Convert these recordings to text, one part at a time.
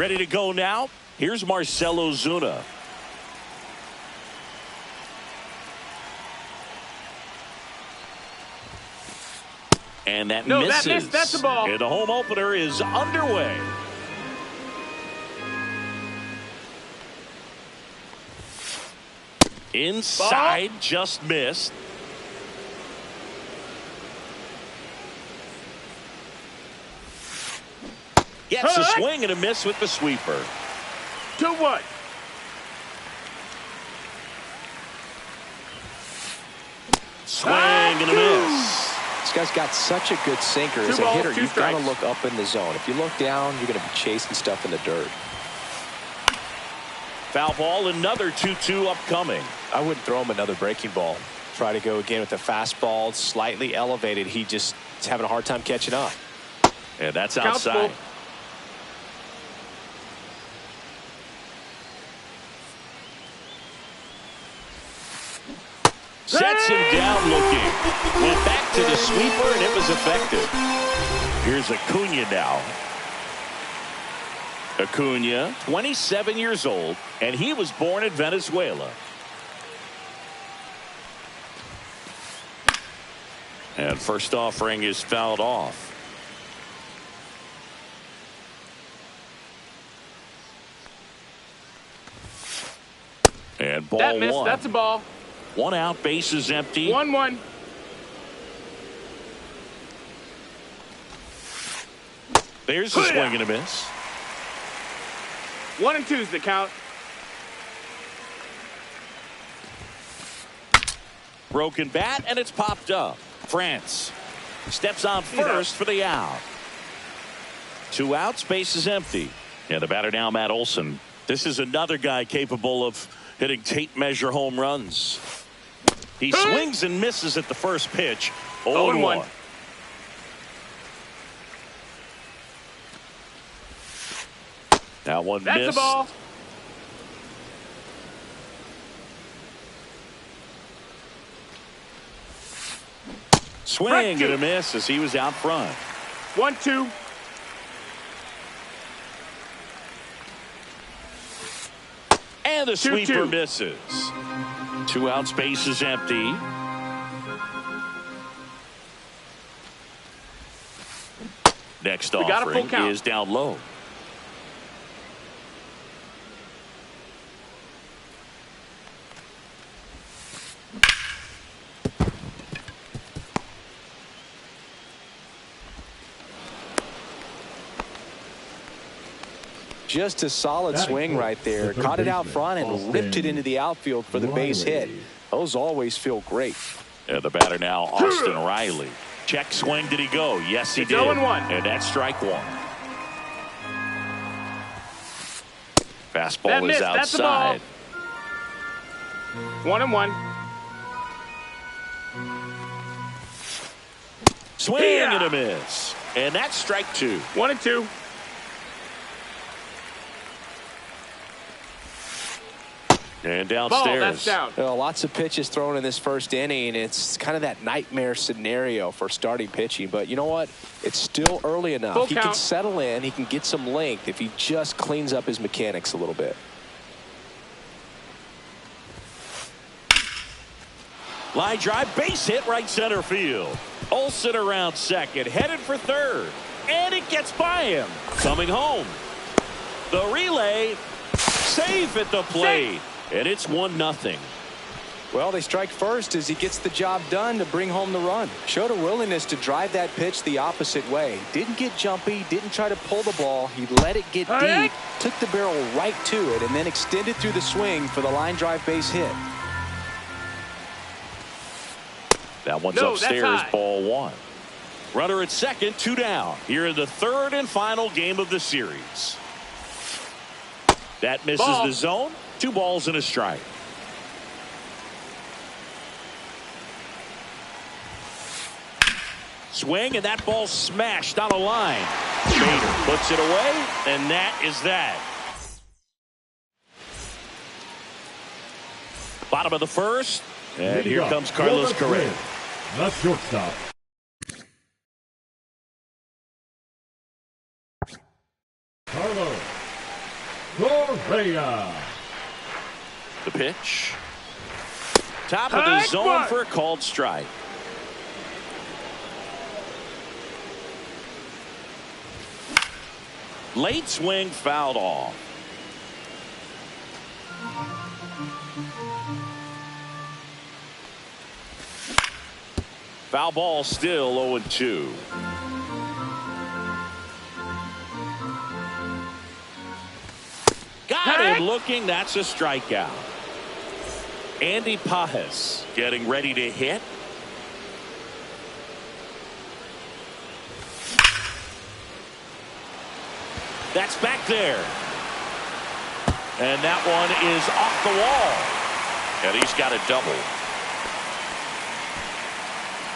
Ready to go now. Here's Marcell Ozuna. And that misses. That missed. That's the ball. And the home opener is underway. Inside, just missed. Gets a swing and a miss with the sweeper. 2-1. Swing and a miss. This guy's got such a good sinker. As a hitter, you've got to look up in the zone. If you look down, you're going to be chasing stuff in the dirt. Foul ball, another 2-2 upcoming. I wouldn't throw him another breaking ball. Try to go again with the fastball, slightly elevated. He just is having a hard time catching up. And that's outside. Sets him down looking. Went back to the sweeper, and it was effective. Here's Acuna now. Acuna, 27 years old, and he was born in Venezuela. And first offering is fouled off. And ball that missed. one. That's a ball. One out, base is empty. 1-1. There's a swing and a miss. 1-2 is the count. Broken bat, and it's popped up. France steps on first for the out. 2 outs, base is empty. And the batter now, Matt Olson. This is another guy capable of hitting tape measure home runs. He swings and misses at the first pitch. 0-1. That one missed. That's the ball. Swing and a miss as he was out front. 1-2. And the sweeper misses. 2 outs, base is empty. Next offering is down low. Just a solid swing right there. Caught it out front and ripped it into the outfield for the base hit. Those always feel great. And the batter now, Austin Riley. Check swing. Did he go? Yes, he did. 0-1. And that's strike one. Fastball is outside. 1-1. Swing and a miss. And that's strike 2. 1-2. And downstairs. That's down. Well, lots of pitches thrown in this first inning. It's kind of that nightmare scenario for starting pitching. But you know what? It's still early enough. He can settle in. He can get some length if he just cleans up his mechanics a little bit. Line drive, base hit, right center field. Olson around second, headed for third. And it gets by him. Coming home. The relay, safe at the plate. And it's 1-0. Well, they strike first as he gets the job done to bring home the run. Showed a willingness to drive that pitch the opposite way. Didn't get jumpy, didn't try to pull the ball. He let it get deep, took the barrel right to it, and then extended through the swing for the line drive base hit. That one's upstairs, ball 1. Runner at second, 2 down. Here in the third and final game of the series. That misses the zone. 2 balls and a strike. Swing, and that ball smashed on a line. Bader puts it away, and that is that. Bottom of the first, and here comes Carlos Correa. The shortstop. Carlos The pitch. Top of the zone for a called strike. Late swing fouled off. Foul ball, still 0-2. Got him looking. That's a strikeout. Andy Pajes getting ready to hit. That's back there. And that one is off the wall. And he's got a double.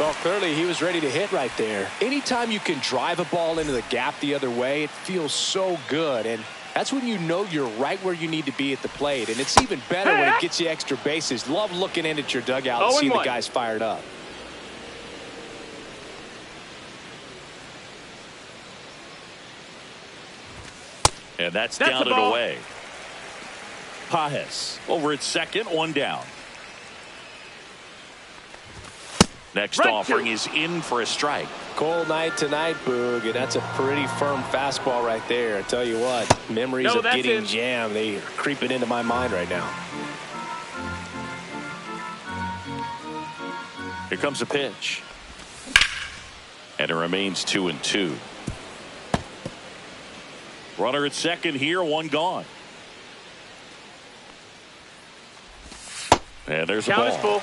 Well, clearly he was ready to hit right there. Anytime you can drive a ball into the gap the other way, it feels so good. And that's when you know you're right where you need to be at the plate. And it's even better when it gets you extra bases. Love looking in at your dugout and seeing the guys fired up. And that's down and away. Pajes over at second, one down. Next offering is in for a strike. Cold night tonight, Boog, and that's a pretty firm fastball right there. I tell you what, memories of getting jammed, they are creeping into my mind right now. Here comes a pitch. And it remains 2-2. Runner at second here, one gone. And there's a ball. Count is full.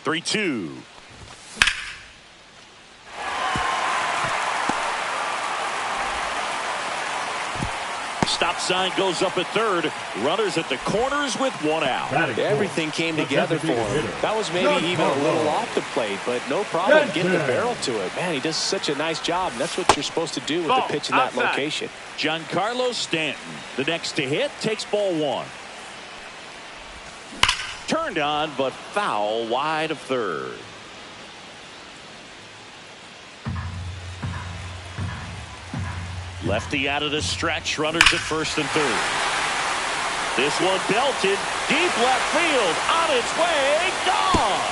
Three-two. Stop sign goes up at third. Runners at the corners with one out. Everything came together for him. That was maybe even a little off the plate, but no problem getting the barrel to it. Man, he does such a nice job, and that's what you're supposed to do with the pitch in that location. Giancarlo Stanton, the next to hit, takes ball one. Turned on, but foul wide of third. Lefty out of the stretch, runners at first and third. This one belted, deep left field, on its way, gone!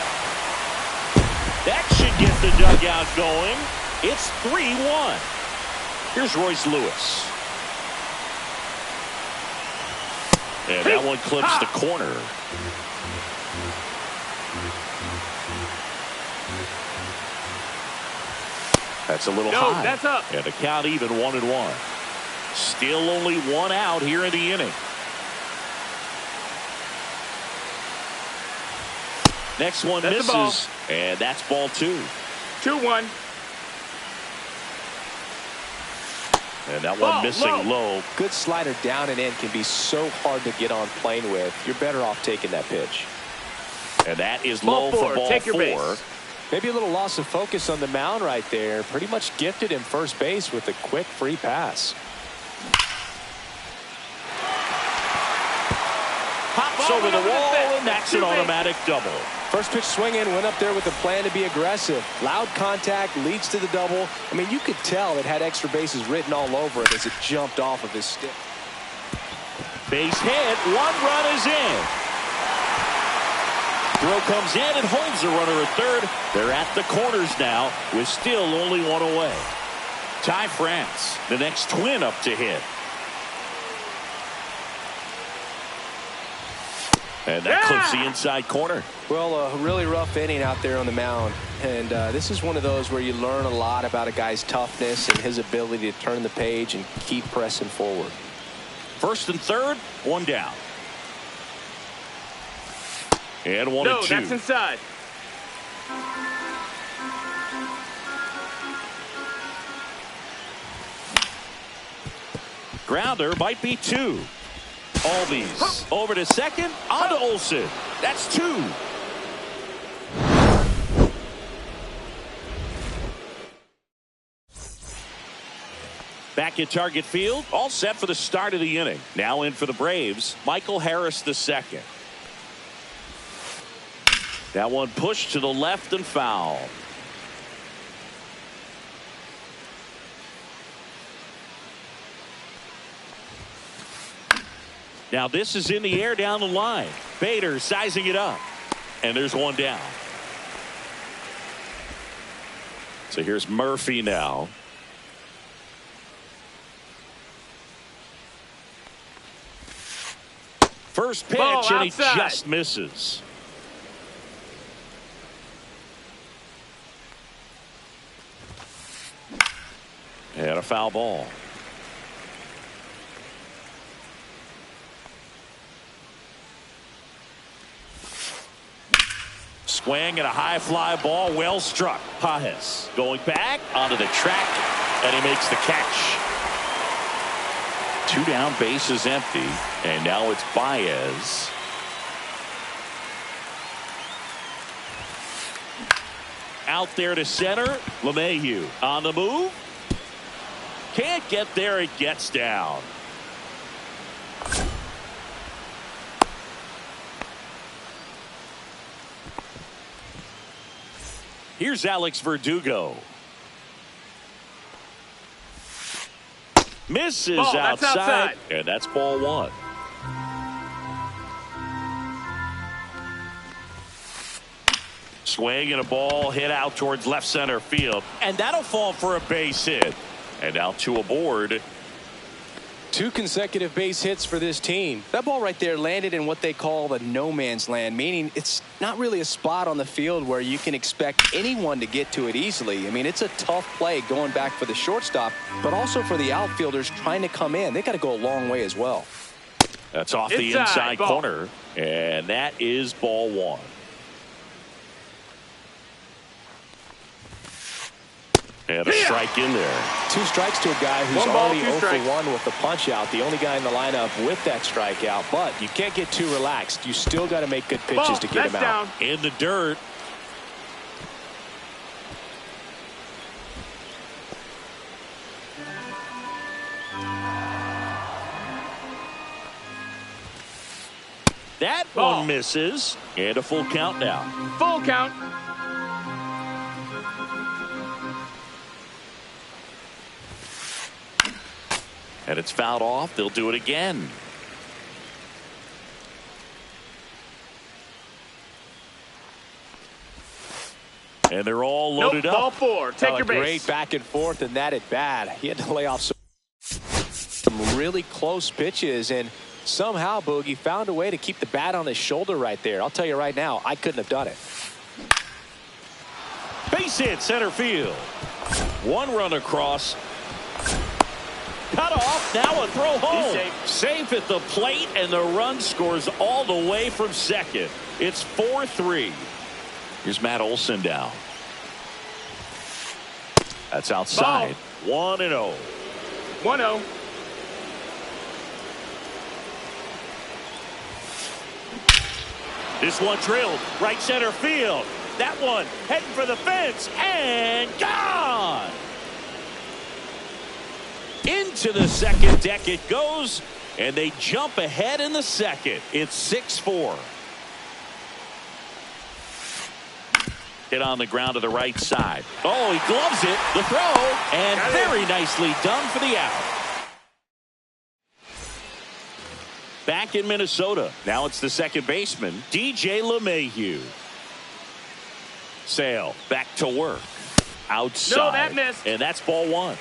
That should get the dugout going. It's 3-1. Here's Royce Lewis. And that one clips the corner. That's a little high. That's up. And the count even 1-1. Still only one out here in the inning. Next one misses, and that's ball two. 2-1. And that one missing low. Good slider down and in can be so hard to get on plane with. You're better off taking that pitch. And that is low for ball four. Maybe a little loss of focus on the mound right there. Pretty much gifted him first base with a quick free pass. Hops over the wall, and that's an automatic double. First pitch swinging, went up there with a plan to be aggressive. Loud contact leads to the double. I mean, you could tell it had extra bases written all over it as it jumped off of his stick. Base hit, one run is in. Throw comes in and holds the runner at third. They're at the corners now with still only one away. Ty France, the next twin up to hit. And that clips the inside corner. Well, a really rough inning out there on the mound. And this is one of those where you learn a lot about a guy's toughness and his ability to turn the page and keep pressing forward. First and third, one down. And 1-2. No, that's inside. Grounder might be two. Albies over to second, on to Olsen. That's two. Back at Target Field, all set for the start of the inning. Now in for the Braves, Michael Harris the second. That one pushed to the left and foul. Now this is in the air down the line. Bader sizing it up. And there's one down. So here's Murphy now. First pitch, and he just misses. And a foul ball. Swing and a high fly ball, well struck. Pajes going back onto the track, and he makes the catch. 2 down, bases empty, and now it's Baez. Out there to center, LeMahieu on the move. Can't get there, it gets down. Here's Alex Verdugo. Misses outside, and that's ball 1. Swing and a ball hit out towards left center field, and that'll fall for a base hit. And now 2 aboard. 2 consecutive base hits for this team. That ball right there landed in what they call the no man's land, meaning it's not really a spot on the field where you can expect anyone to get to it easily. I mean, it's a tough play going back for the shortstop, but also for the outfielders trying to come in. They got to go a long way as well. That's off the inside corner, and that is ball 1. And a strike in there. 2 strikes to a guy who's already 0 for 1 with the punch out. The only guy in the lineup with that strikeout. But you can't get too relaxed. You still got to make good pitches to get him out. In the dirt. That one misses. And a full count now. Full count. And it's fouled off. They'll do it again. And they're all loaded up. Ball 4. Take your base. Great back and forth in that at bat. He had to lay off some really close pitches, and somehow Boogie found a way to keep the bat on his shoulder right there. I'll tell you right now, I couldn't have done it. Base hit center field. 1 run across. Cut off, now a throw home. Safe at the plate, and the run scores all the way from second. It's 4-3. Here's Matt Olson down. That's outside. 1-0. 1-0. This one drilled right center field. That one heading for the fence and gone. Into the second deck it goes, and they jump ahead in the second. It's 6-4. Hit on the ground to the right side. Oh, he gloves it. The throw, and very nicely done for the out. Back in Minnesota. Now it's the second baseman, DJ LeMahieu. Sale back to work. Outside. No, that missed. And that's ball 1.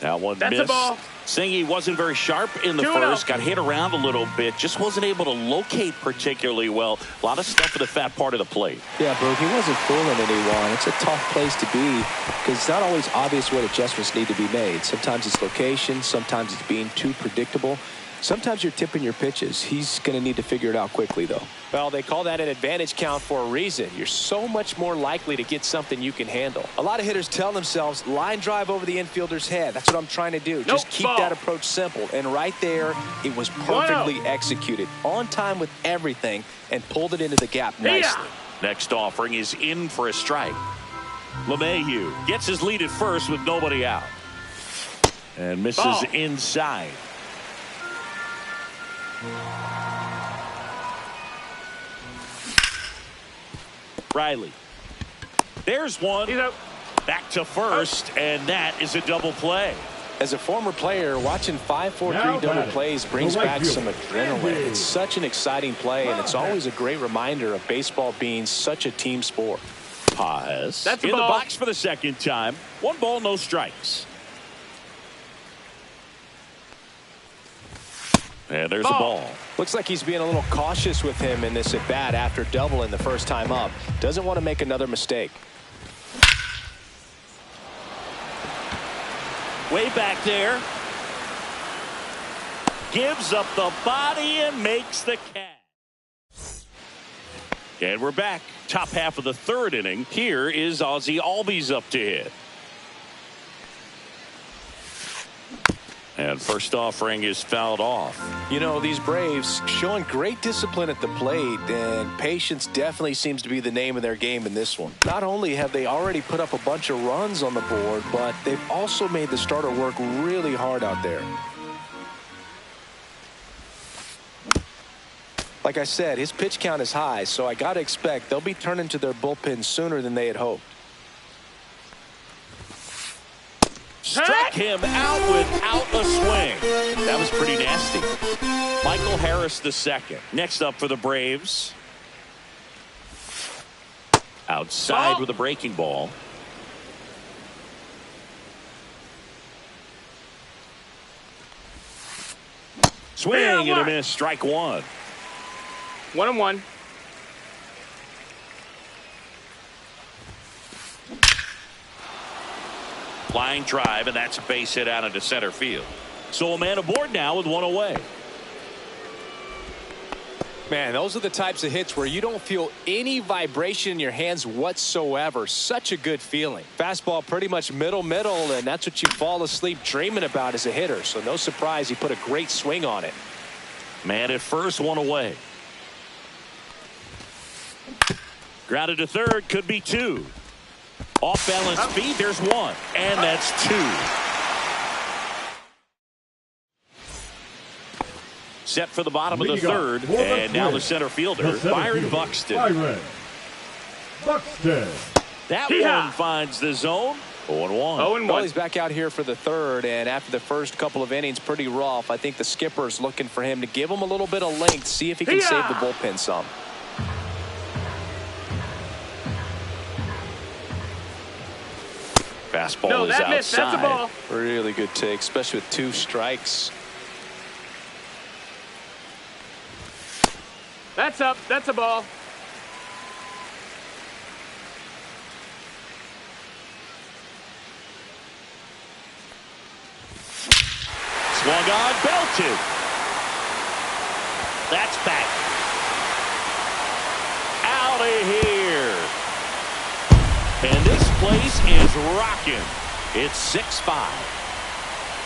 Now one That's missed. a ball. Singy wasn't very sharp in the first. Got hit around a little bit. Just wasn't able to locate particularly well. A lot of stuff at the fat part of the plate. Yeah, bro, he wasn't fooling anyone. It's a tough place to be because it's not always obvious what adjustments need to be made. Sometimes it's location. Sometimes it's being too predictable. Sometimes you're tipping your pitches. He's going to need to figure it out quickly, though. Well, they call that an advantage count for a reason. You're so much more likely to get something you can handle. A lot of hitters tell themselves, line drive over the infielder's head. That's what I'm trying to do. Just keep that approach simple. And right there, it was perfectly executed. On time with everything and pulled it into the gap nicely. Next offering is in for a strike. LeMahieu gets his lead at first with nobody out. And misses inside. Riley. There's one. Back to first, and that is a double play. As a former player, watching 5-4-3 double plays brings back some adrenaline. It's such an exciting play, and it's always a great reminder of baseball being such a team sport. Paz That's in the ball. box for the second time. 1 ball, no strikes. And there's a ball. Looks like he's being a little cautious with him in this at-bat after doubling the first time up. Doesn't want to make another mistake. Way back there. Gives up the body and makes the catch. And we're back. Top half of the third inning. Here is Ozzie Albies up to hit. And first offering is fouled off. You know, these Braves showing great discipline at the plate, and patience definitely seems to be the name of their game in this one. Not only have they already put up a bunch of runs on the board, but they've also made the starter work really hard out there. Like I said, his pitch count is high, so I got to expect they'll be turning to their bullpen sooner than they had hoped. Struck him out without a swing. That was pretty nasty. Michael Harris the second. Next up for the Braves. Outside with a breaking ball. Swing and a miss. Strike one. 1-1. Flying drive, and that's a base hit out into center field. So a man aboard now with 1 away. Man, those are the types of hits where you don't feel any vibration in your hands whatsoever. Such a good feeling. Fastball pretty much middle, and that's what you fall asleep dreaming about as a hitter. So no surprise he put a great swing on it. Man at first, 1 away. Grounded to third, could be 2. Off balance feet, there's 1, and that's 2. Set for the bottom of the third, and now the center fielder, Byron Buxton. That one finds the zone. 0-1. Well, he's back out here for the third, and after the first couple of innings, pretty rough. I think the skipper's looking for him to give him a little bit of length, see if he can save the bullpen some. Fastball is outside. Missed. That's a ball. Really good take, especially with 2 strikes. That's up. That's a ball. Swung on, belted. That's back. Out of here. And this place is rocking. It's 6-5.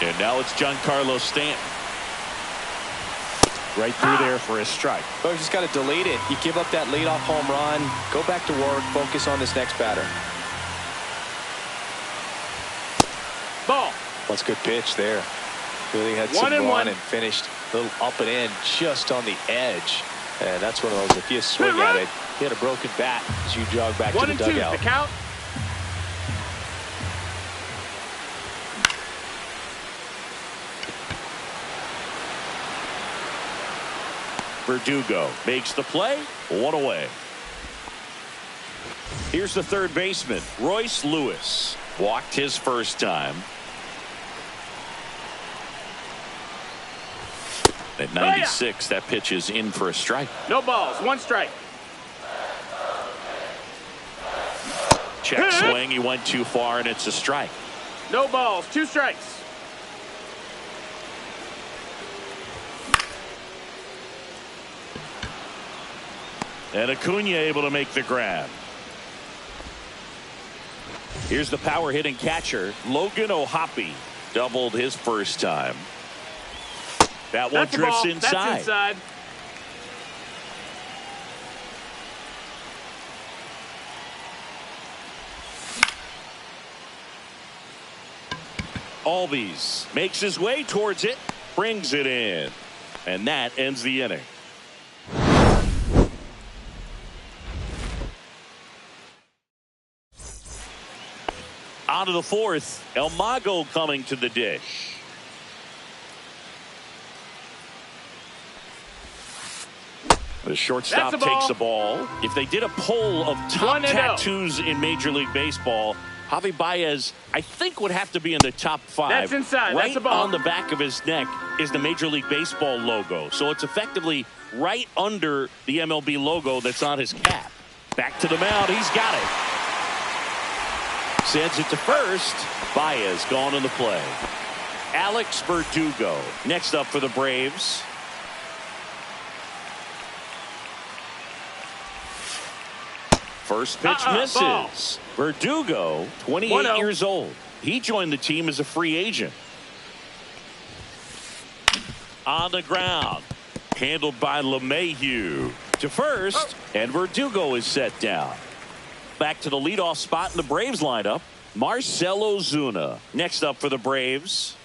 And now it's Giancarlo Stanton. Right through there for a strike. But you just got to delete it. You give up that leadoff home run, go back to work, focus on this next batter. Ball. That's a good pitch there. Really had some run and finished a little up and in just on the edge. And that's one of those, if you swing at it, you had a broken bat as you jog back to the dugout. 1-2 the count. Verdugo makes the play. 1 away. Here's the third baseman, Royce Lewis. Walked his first time. At 96, that pitch is in for a strike. No balls. 1 strike. Check swing. He went too far, and it's a strike. No balls. 2 strikes. And Acuna able to make the grab. Here's the power hitting catcher, Logan O'Hoppe. Doubled his first time. That one drifts inside. That's inside. Albies makes his way towards it, brings it in, and that ends the inning. Bottom of the fourth, El Mago coming to the dish. The shortstop takes the ball. If they did a poll of top tattoos in Major League Baseball, Javi Baez, I think, would have to be in the top 5. That's inside. Right That's a ball. on the back of his neck is the Major League Baseball logo. So it's effectively right under the MLB logo that's on his cap. Back to the mound. He's got it. Sends it to first. Baez gone on the play. Alex Verdugo next up for the Braves. First pitch misses. Ball. Verdugo, 28 years old. He joined the team as a free agent. On the ground. Handled by LeMahieu. To first. And Verdugo is set down. Back to the leadoff spot in the Braves lineup. Marcell Ozuna next up for the Braves.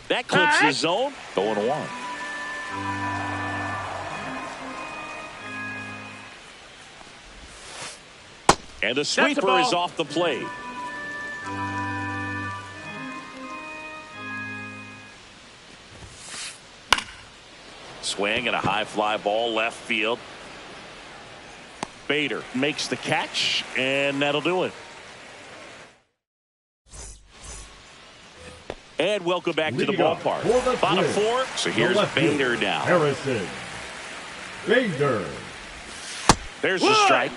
That clips the zone. 0-1. And the sweeper is off the plate. Swing and a high fly ball left field. Bader makes the catch, and that'll do it. And welcome back to the ballpark. Bottom 4, so here's Bader now. Harrison Bader. There's the strike.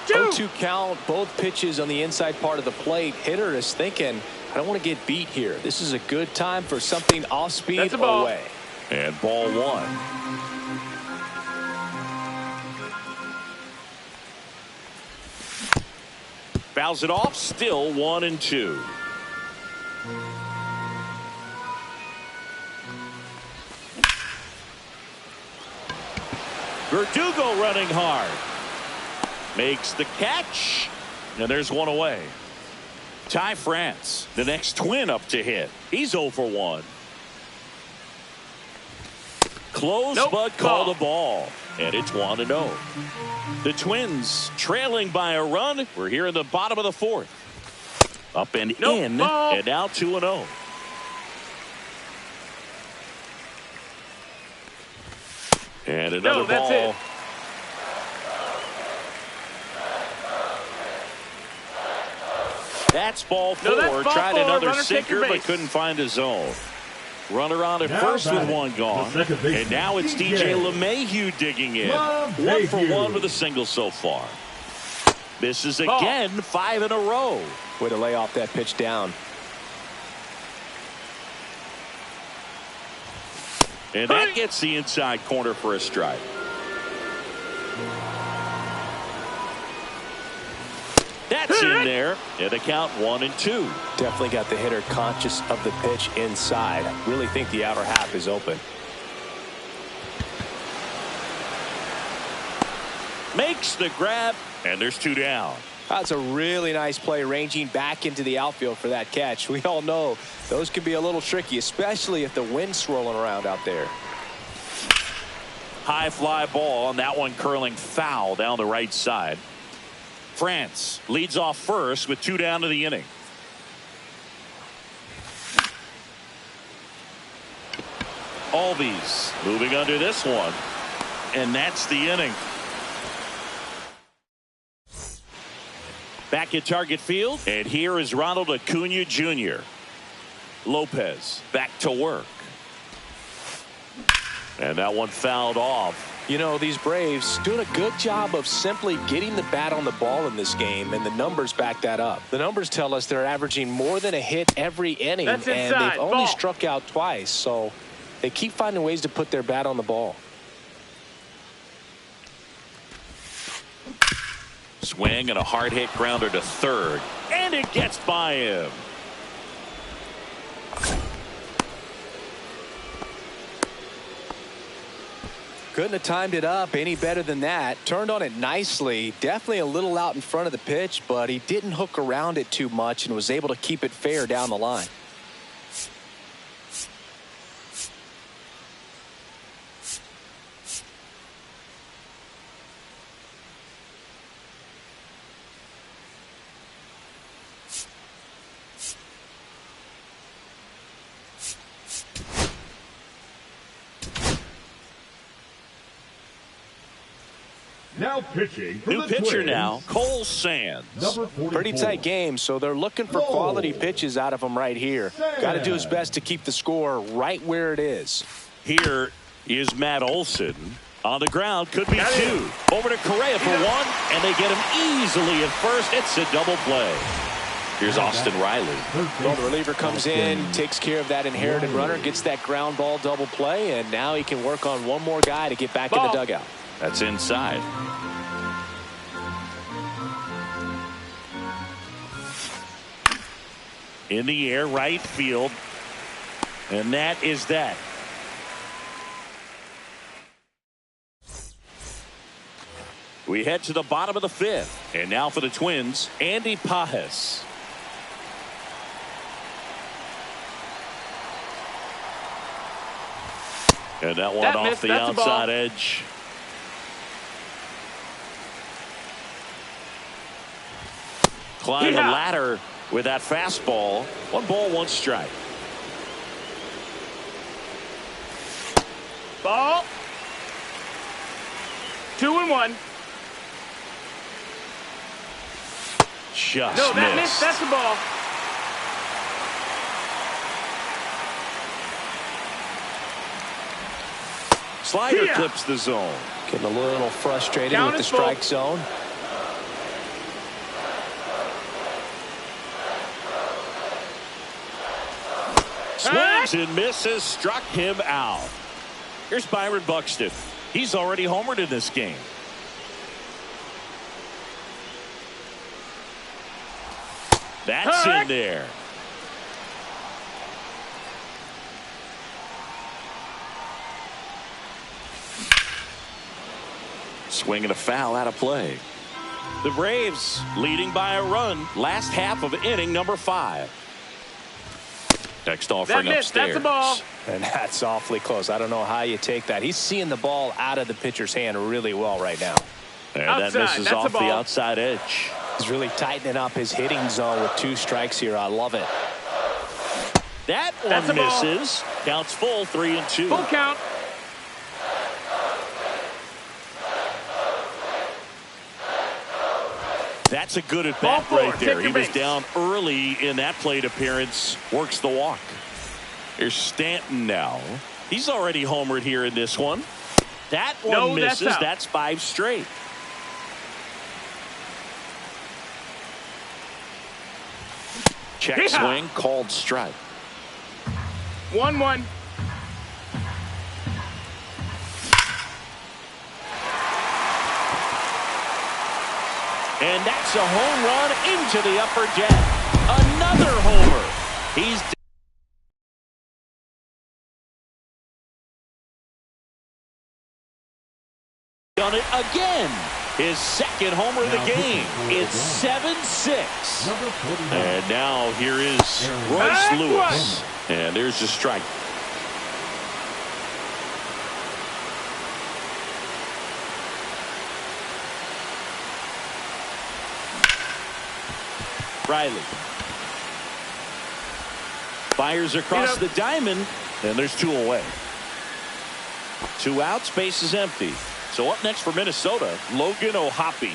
0-2 count, both pitches on the inside part of the plate. Hitter is thinking, I don't want to get beat here. This is a good time for something off speed away. And ball 1. Fouls it off, still 1-2. Verdugo running hard. Makes the catch. And there's one away. Ty France, the next twin up to hit. He's 0 for 1. Close, but call the ball. And it's 1-0. The Twins trailing by a run. We're here in the bottom of the 4th. Up and in. And now 2-0. And another ball. It. That's ball 4. Tried another sinker, but couldn't find a zone. Runner on at first with one gone. And now it's DJ LeMahieu digging in. 1 for 1 with a single so far. Misses again, 5 in a row. Way to lay off that pitch down. And that gets the inside corner for a strike. That's in there. And the count 1-2. Definitely got the hitter conscious of the pitch inside. I really think the outer half is open. Makes the grab, and there's 2 down. That's a really nice play, ranging back into the outfield for that catch. We all know those can be a little tricky, especially if the wind's swirling around out there. High fly ball, and that one curling foul down the right side. France leads off first with 2 down to the inning. Albies moving under this one, and that's the inning. Back at Target Field, and here is Ronald Acuna Jr. Lopez back to work. And that one fouled off. You know, these Braves doing a good job of simply getting the bat on the ball in this game, and the numbers back that up. The numbers tell us they're averaging more than a hit every inning, and they've only struck out twice, so they keep finding ways to put their bat on the ball. Swing and a hard hit grounder to third, and it gets by him. Couldn't have timed it up any better than that. Turned on it nicely. Definitely a little out in front of the pitch, but he didn't hook around it too much and was able to keep it fair down the line. Now pitching for New the pitcher Twins, now, Cole Sands. number 44. Pretty tight game, so they're looking for quality pitches out of him right here. Got to do his best to keep the score right where it is. Here is Matt Olson. On the ground, could be two. Over to Correa for one, and they get him easily at first. It's a double play. Here's Austin Riley. Well, the reliever comes in, takes care of that inherited runner, gets that ground ball double play, and now he can work on one more guy to get back in the dugout. That's inside. In the air, right field. And that is that. We head to the bottom of the fifth. And now for the Twins, Andy Pajes. And that one off the outside edge. Climb the ladder with that fastball. 1 ball, 1 strike. Ball. 2-1. Just no, that missed. That's the ball. Slider clips the zone. Getting a little frustrated with the strike zone. Swings and misses, struck him out. Here's Byron Buxton. He's already homered in this game. That's in there. Swinging a foul out of play. The Braves leading by a run. Last half of inning number 5. Next offering upstairs. That's a ball. And that's awfully close. I don't know how you take that. He's seeing the ball out of the pitcher's hand really well right now. And that misses off the outside edge. He's really tightening up his hitting zone with 2 strikes here. I love it. That one misses. Counts full, 3-2. Full count. That's a good at bat right there. He was down early in that plate appearance. Works the walk. Here's Stanton now. He's already homered here in this one. That one misses. That's 5 straight. Check swing, called strike. 1-1. And that's a home run into the upper deck. Another homer. He's done it again. His second homer of the game. It's 7-6. And now here is Royce Lewis. And there's the strike. Riley fires across the diamond, and there's 2 away. 2 outs, base is empty. So up next for Minnesota, Logan O'Hoppe.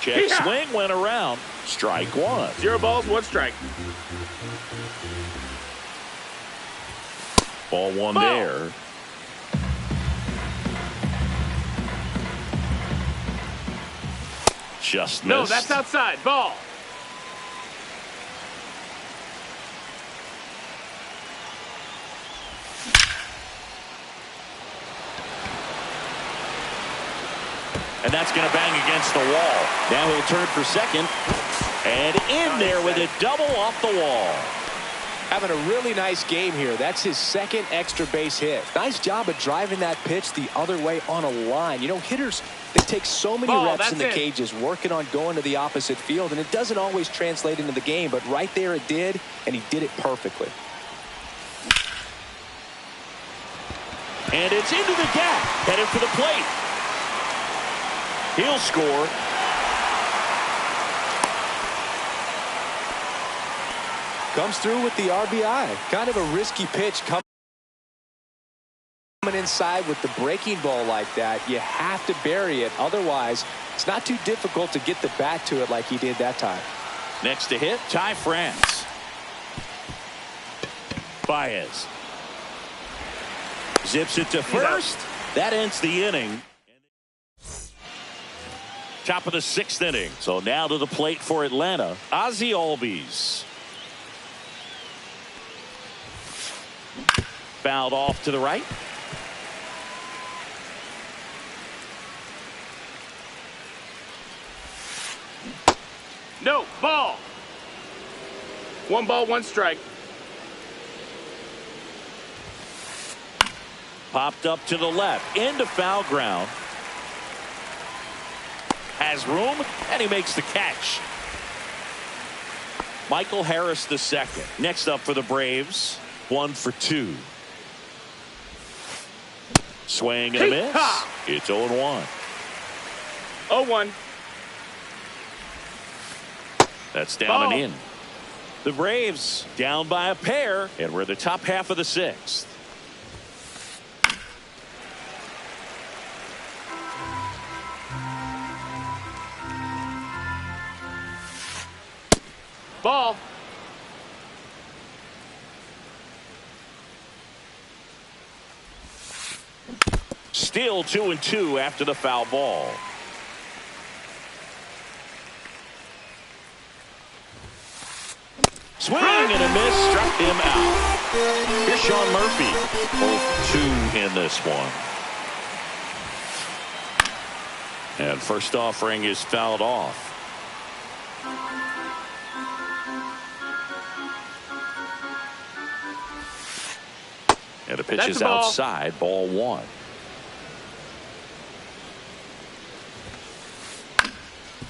Check swing, went around. Strike 1. 0 balls, 1 strike. Ball 1 there. Just missed. No, that's outside. Ball. And that's going to bang against the wall. Now he'll turn for second. And in there with a double off the wall. Having a really nice game here. That's his second extra base hit. Nice job of driving that pitch the other way on a line. You know, hitters, they take so many reps in the cages working on going to the opposite field, and it doesn't always translate into the game, but right there it did, and he did it perfectly. And it's into the gap, headed for the plate. He'll score. Comes through with the RBI. Kind of a risky pitch coming in inside with the breaking ball like that, you have to bury it. Otherwise, it's not too difficult to get the bat to it like he did that time. Next to hit, Ty France. Baez zips it to first. That ends the inning. Top of the 6th inning. So now to the plate for Atlanta, Ozzie Albies. Fouled off to the right. No, ball. 1 ball, 1 strike. Popped up to the left into foul ground. Has room and he makes the catch. Michael Harris the second. Next up for the Braves, 1 for 2. Swing and a miss. It's 0-1. 0-1. That's down and in. The Braves down by a pair, and we're the top half of the 6th. Ball. Still 2-2 after the foul ball. Swing and a miss, struck him out. Here's Sean Murphy. 0-2 in this one. And first offering is fouled off. And the pitch is outside, ball 1.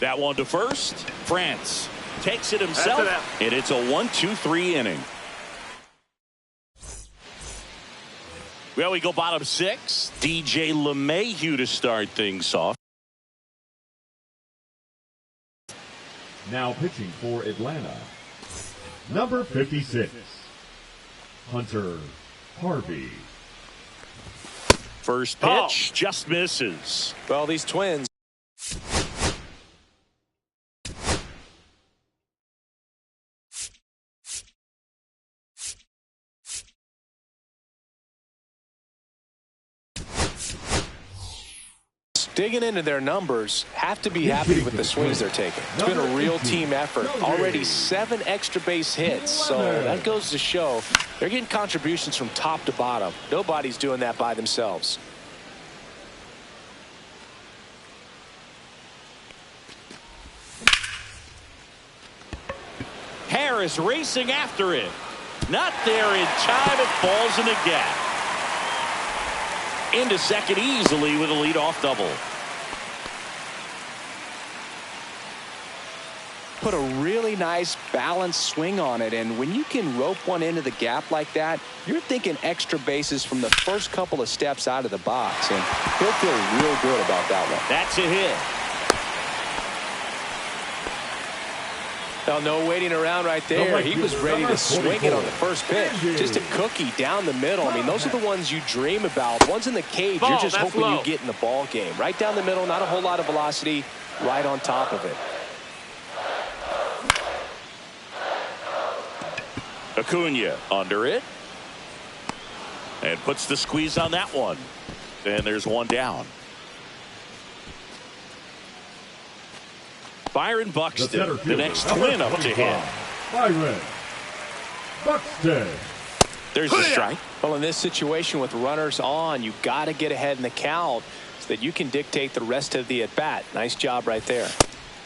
That one to first. France takes it himself, and it's a 1-2-3 inning. Well, we go bottom 6. DJ LeMahieu to start things off. Now pitching for Atlanta, number 56, Hunter Harvey. First pitch just misses. Well, these Twins. Digging into their numbers, have to be happy with the swings they're taking. It's been a real team effort. Already 7 extra base hits, so that goes to show they're getting contributions from top to bottom. Nobody's doing that by themselves. Harris racing after it. Not there in time. It falls in the gap. Into second easily with a leadoff double. Put a really nice balanced swing on it, and when you can rope one into the gap like that, you're thinking extra bases from the first couple of steps out of the box, and he'll feel real good about that one. That's a hit. Well, no waiting around right there. He was ready to swing it on the first pitch. Just a cookie down the middle. I mean, those are the ones you dream about. Ones in the cage, you're just hoping you get in the ball game. Right down the middle, not a whole lot of velocity, right on top of it. Acuna under it. And puts the squeeze on that one. And there's one down. Byron Buxton, the next twin up to him. Byron Buxton. There's the strike. Well, in this situation with runners on, you got to get ahead in the count so that you can dictate the rest of the at-bat. Nice job right there.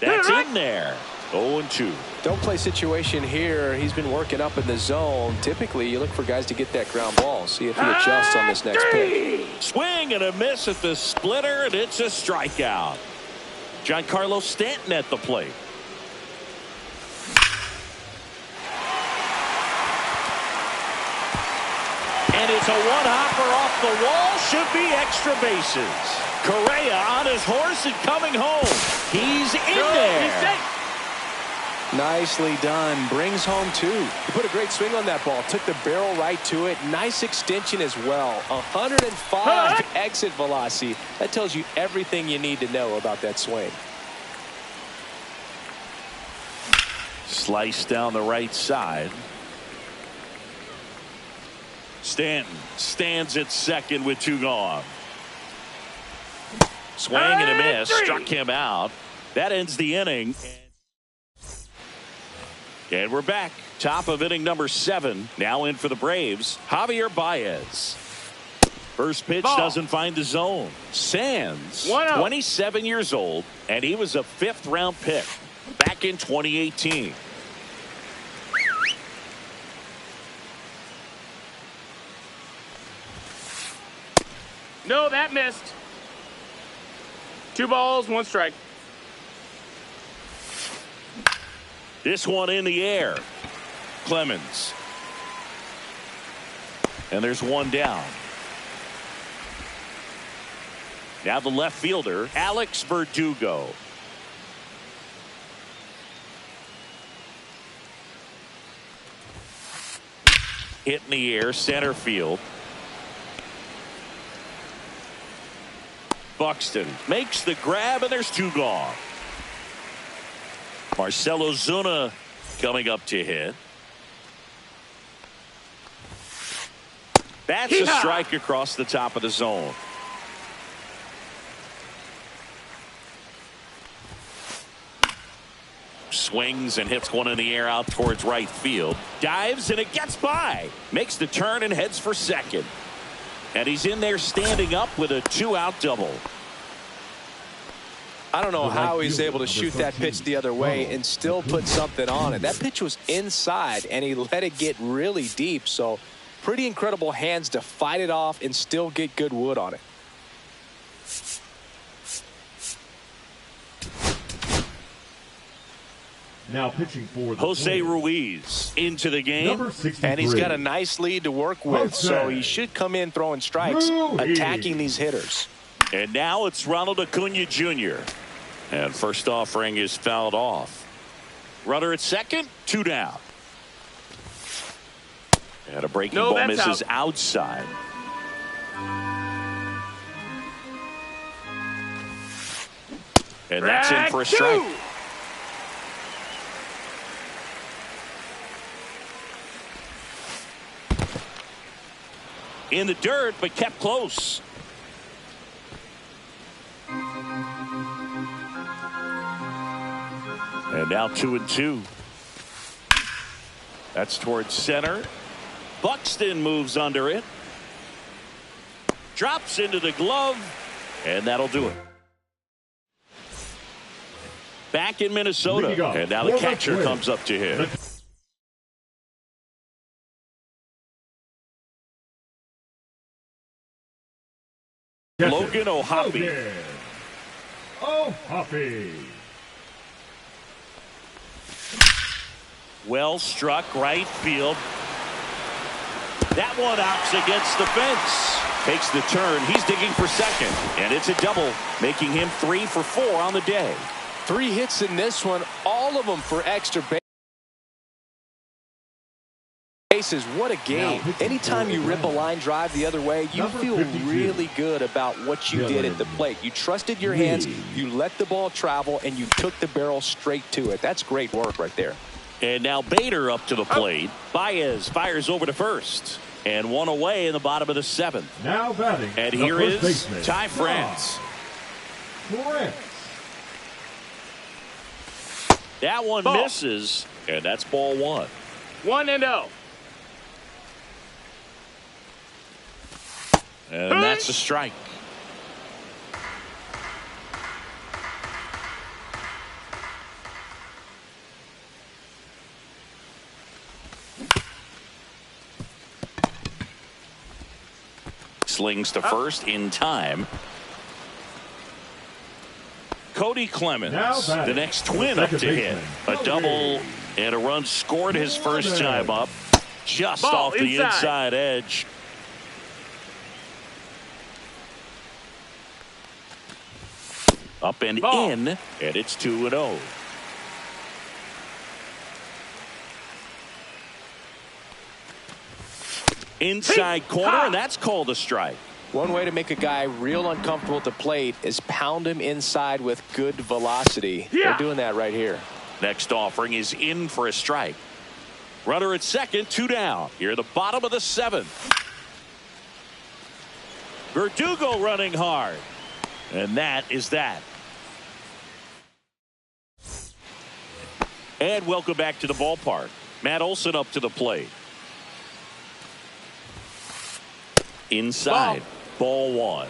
That's in there. 0-2. Don't play situation here. He's been working up in the zone. Typically, you look for guys to get that ground ball. See if he adjusts on this next pitch. Swing and a miss at the splitter, and it's a strikeout. Giancarlo Stanton at the plate. And it's a one-hopper off the wall. Should be extra bases. Correa on his horse and coming home. He's in there. Nicely done. Brings home 2. He put a great swing on that ball. Took the barrel right to it. Nice extension as well. 105 exit velocity. That tells you everything you need to know about that swing. Slice down the right side. Stanton stands at second with 2 gone. Swing and a miss. Struck him out. That ends the inning. And we're back. Top of inning number 7. Now in for the Braves, Javier Baez. First pitch doesn't find the zone. Sands, 27 years old, and he was a 5th-round pick back in 2018. No, that missed. 2 balls, 1 strike. This one in the air. Clemens. And there's 1 down. Now the left fielder, Alex Verdugo. Hit in the air, center field. Buxton makes the grab, and there's 2 gone. Marcell Ozuna coming up to hit. That's a strike across the top of the zone. Swings and hits one in the air out towards right field. Dives and it gets by. Makes the turn and heads for second. And he's in there standing up with a 2-out double. I don't know how he's able to shoot that pitch the other way and still put something on it. That pitch was inside, and he let it get really deep. So pretty incredible hands to fight it off and still get good wood on it. Now pitching for the Jose Ruiz into the game. Number 63. And he's got a nice lead to work with, so he should come in throwing strikes, attacking these hitters. And now it's Ronald Acuna Jr. And first offering is fouled off. Runner at second, 2 down. And a breaking ball misses outside. And that's in for a strike. In the dirt, but kept close. And now 2-2. That's towards center. Buxton moves under it. Drops into the glove. And that'll do it. Back in Minnesota. And now the catcher comes up to hit. Logan O'Hoppe. Well struck right field. That one outs against the fence. Takes the turn. He's digging for second. And it's a double, making him 3 for 4 on the day. 3 hits in this one, all of them for extra bases. What a game. Anytime you rip a line drive the other way, you feel really good about what you did at the plate. You trusted your hands, you let the ball travel, and you took the barrel straight to it. That's great work right there. And now Bader up to the plate. Baez fires over to first. And 1 away in the bottom of the 7th. Now batting. And here is Ty France. That one misses. And that's ball 1. 1-0. And that's a strike. Slings to first in time. Cody Clemens, the next twin up to hit. A double and a run scored his first time up. Just off the inside edge. Up and in, and it's 2-0. Inside corner, and that's called a strike. One way to make a guy real uncomfortable at the plate is pound him inside with good velocity. They're doing that right here. Next offering is in for a strike. Runner at second, 2 down. Here at the bottom of the 7th. Verdugo running hard. And that is that. And welcome back to the ballpark. Matt Olson up to the plate. Inside. Ball 1.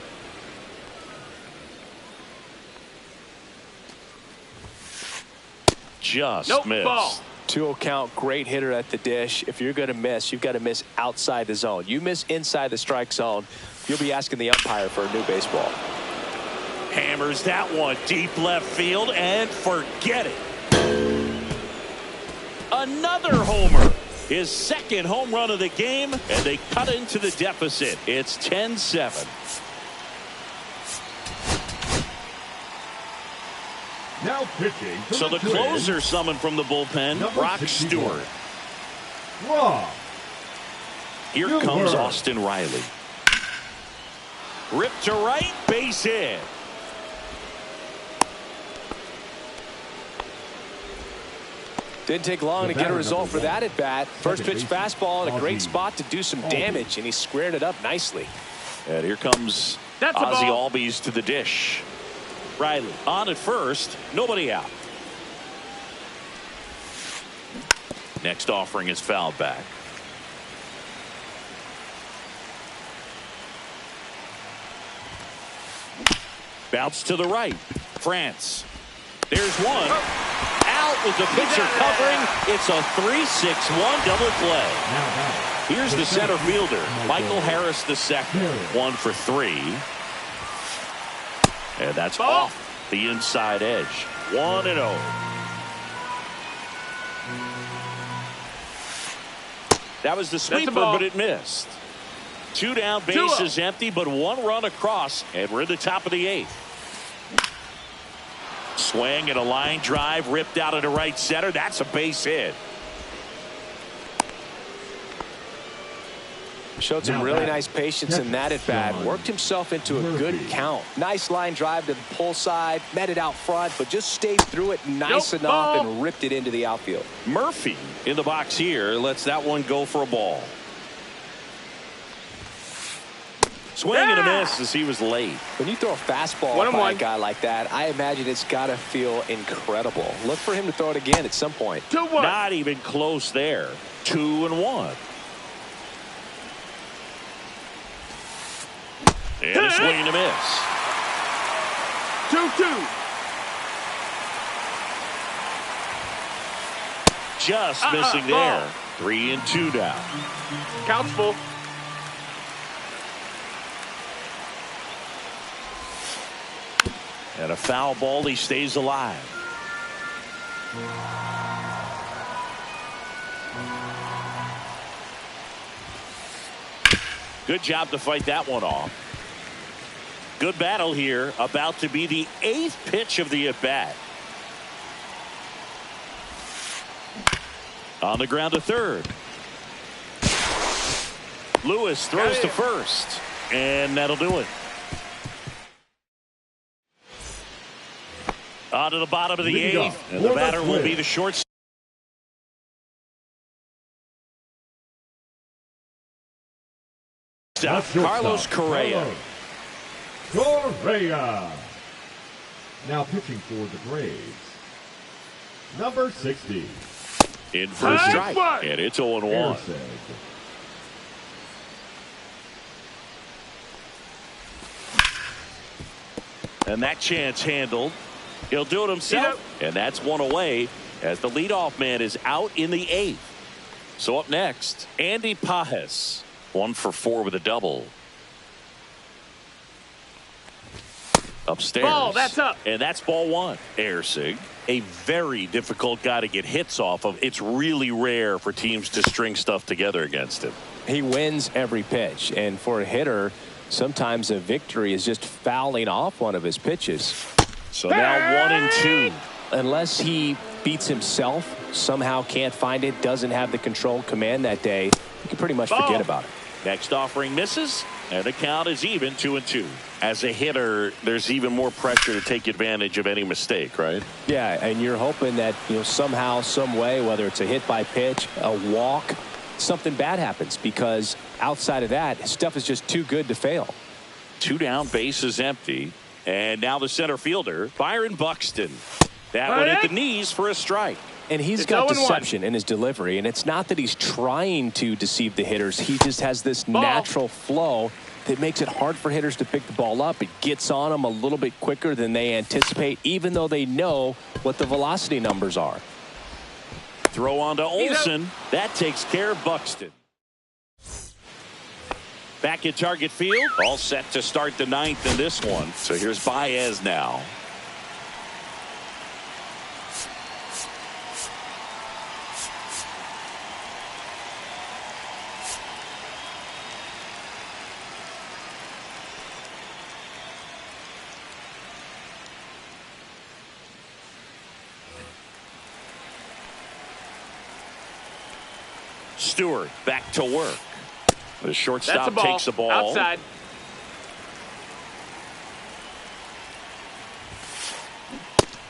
Just missed. Ball. 2-0 count, great hitter at the dish. If you're going to miss, you've got to miss outside the zone. You miss inside the strike zone, you'll be asking the umpire for a new baseball. Hammers that one deep left field and forget it. Another homer. His second home run of the game, and they cut into the deficit. It's 10-7. Now pitching. So the closer summoned from the bullpen, Brock Stewart. Raw. Here comes Austin Riley. Ripped to right, base hit. Didn't take long to get a result for that at bat. First pitch fastball in a great spot to do some damage, and he squared it up nicely. And here comes Ozzie Albies to the dish. Riley on at first, nobody out. Next offering is fouled back. Bounce to the right. France. There's one. Out with the pitcher covering. It's a 3-6-1 double play. Here's the center fielder, Michael Harris II. 1 for 3. And that's off the inside edge. 1-0. That was the sweeper, but it missed. 2 down, bases empty, but 1 run across, and we're in the top of the 8th. Swing and a line drive ripped out into right center. That's a base hit. Showed some really nice patience in that at bat. Worked himself into a good count. Nice line drive to the pull side. Met it out front, but just stayed through it nice enough and ripped it into the outfield. Murphy in the box here lets that one go for a ball. Swing and a miss as he was late. When you throw a fastball by a guy like that, I imagine it's got to feel incredible. Look for him to throw it again at some point. 2-1. Not even close there. 2-1. And a swing and a miss. 2-2. Just missing there. 3-2 down. Count's full. And a foul ball. He stays alive. Good job to fight that one off. Good battle here. About to be the 8th pitch of the at-bat. On the ground to third. Lewis throws to first. And that'll do it. On to the bottom of the 8th. And the batter will be the shortstop. Carlos Correa. Now pitching for the Braves. Number 60. In for a strike. And it's 0-1. And that chance handled. He'll do it himself. And that's one away as the leadoff man is out in the 8th. So up next, Andy Pages. 1 for 4 with a double. Upstairs. Ball, that's up. And that's ball 1. Ersig, a very difficult guy to get hits off of. It's really rare for teams to string stuff together against him. He wins every pitch, and for a hitter, sometimes a victory is just fouling off one of his pitches. So now 1-2. Unless he beats himself, somehow can't find it, doesn't have the control command that day, you can pretty much forget about it. Next offering misses, and the count is even 2-2. As a hitter, there's even more pressure to take advantage of any mistake, right? Yeah, and you're hoping that, somehow, some way, whether it's a hit by pitch, a walk, something bad happens, because outside of that, stuff is just too good to fail. 2 down, base is empty. And now the center fielder, Byron Buxton. That one at the knees for a strike. And he's got deception in his delivery, and it's not that he's trying to deceive the hitters. He just has this natural flow that makes it hard for hitters to pick the ball up. It gets on them a little bit quicker than they anticipate, even though they know what the velocity numbers are. Throw on to Olsen. That takes care of Buxton. Back at target field. All set to start the 9th in this one. So here's Baez now. Stewart back to work. The shortstop takes the ball. Outside.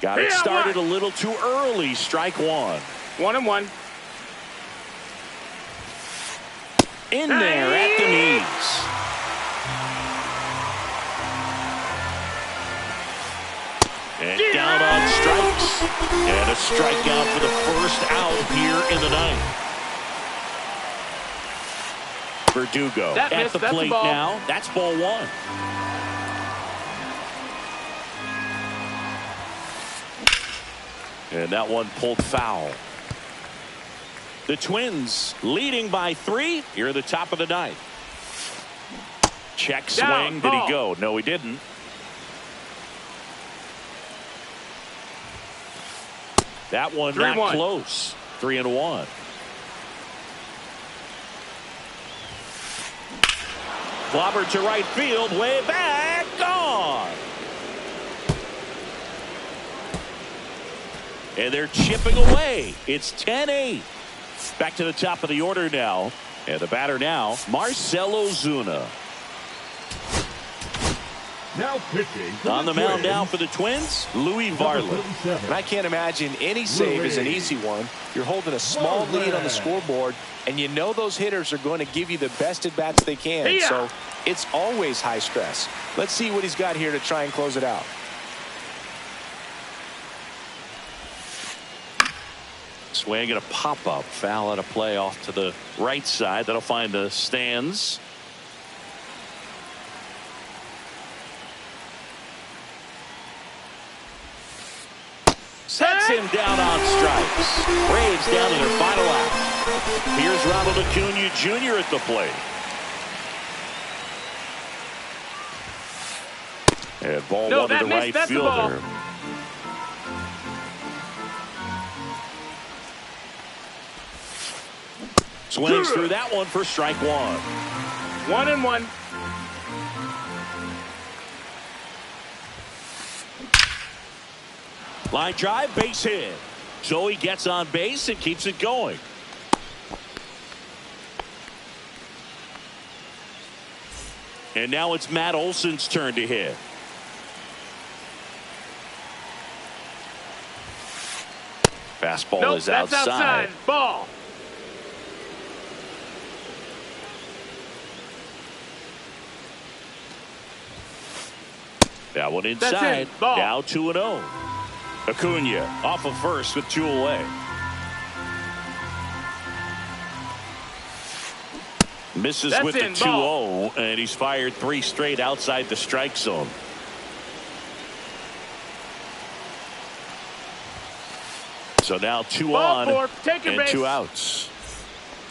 Got it started a little too early. Strike 1. 1-1. In there at the knees. And down on strikes. And a strikeout for the first out here in the 9th. Verdugo at the plate now. That's ball 1. And that one pulled foul. The Twins leading by 3 here at the top of the 9th. Check swing. Did he go? No, he didn't. That one not close. 3-1. Clobber to right field, way back, gone. And they're chipping away. It's 10-8. Back to the top of the order now. And the batter now, Marcell Ozuna. Now pitching on the mound now for the Twins, Louis Varland. And I can't imagine any save is an easy one. You're holding a small lead on the scoreboard, and you know those hitters are going to give you the best at bats they can. So it's always high stress. Let's see what he's got here to try and close it out. Swing and a pop-up foul out of play off to the right side. That'll find the stands. Sets him down on strikes. Braves down to their final out. Here's Ronald Acuna Jr. at the plate. And ball 1 to the right fielder. Swings through that one for strike 1. 1-1. Line drive, base hit. So he gets on base and keeps it going. And now it's Matt Olson's turn to hit. Fastball is outside. That's outside. Ball. That one inside. Now 2-0. Acuna off of first with 2 away. Misses with the 2-0, and he's fired 3 straight outside the strike zone. So now 2 on and 2 outs.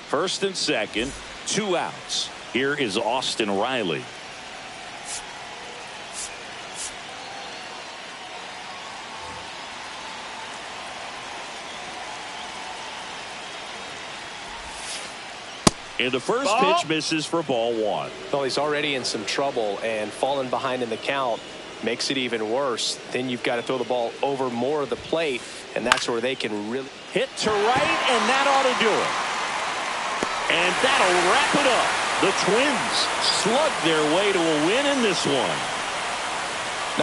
First and second, 2 outs. Here is Austin Riley. And the first pitch misses for ball 1. Well, he's already in some trouble, and falling behind in the count makes it even worse. Then you've got to throw the ball over more of the plate, and that's where they can really hit to right, and that ought to do it. And that'll wrap it up. The Twins slug their way to a win in this one.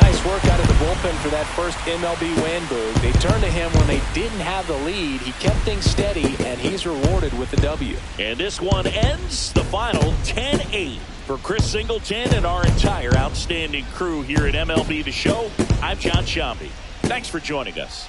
Nice work out of the bullpen for that first MLB win, Boog. They turned to him when they didn't have the lead. He kept things steady, and he's rewarded with the W. And this one ends the final 10-8. For Chris Singleton and our entire outstanding crew here at MLB The Show, I'm John Sciambi. Thanks for joining us.